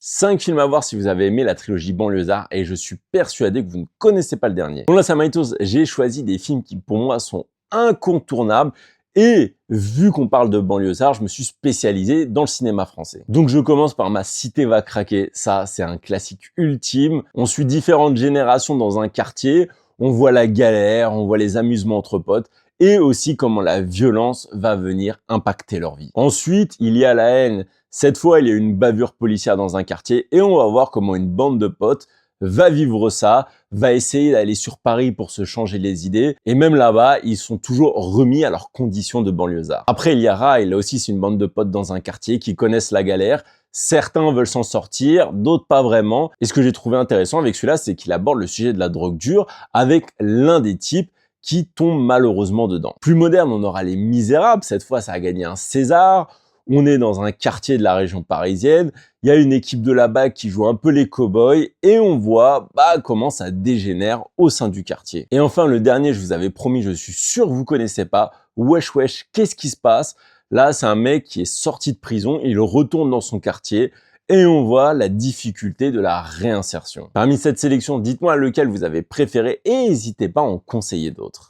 5 films à voir si vous avez aimé la trilogie Banlieusard et je suis persuadé que vous ne connaissez pas le dernier. Pour la Samaitos, j'ai choisi des films qui pour moi sont incontournables et vu qu'on parle de Banlieusard, je me suis spécialisé dans le cinéma français. Donc je commence par Ma Cité va craquer, ça c'est un classique ultime. On suit différentes générations dans un quartier, on voit la galère, on voit les amusements entre potes et aussi comment la violence va venir impacter leur vie. Ensuite, il y a La Haine. Cette fois, il y a une bavure policière dans un quartier et on va voir comment une bande de potes va vivre ça, va essayer d'aller sur Paris pour se changer les idées. Et même là-bas, ils sont toujours remis à leurs conditions de banlieusards. Après, il y a Rail, là aussi c'est une bande de potes dans un quartier qui connaissent la galère. Certains veulent s'en sortir, d'autres pas vraiment. Et ce que j'ai trouvé intéressant avec celui-là, c'est qu'il aborde le sujet de la drogue dure avec l'un des types qui tombe malheureusement dedans. Plus moderne, on aura Les Misérables. Cette fois, ça a gagné un César. On est dans un quartier de la région parisienne, il y a une équipe de la BAC qui joue un peu les cow-boys et on voit comment ça dégénère au sein du quartier. Et enfin, le dernier, je vous avais promis, je suis sûr que vous connaissez pas, Wesh Wesh, qu'est-ce qui se passe? Là, c'est un mec qui est sorti de prison, il retourne dans son quartier et on voit la difficulté de la réinsertion. Parmi cette sélection, dites-moi lequel vous avez préféré et n'hésitez pas à en conseiller d'autres.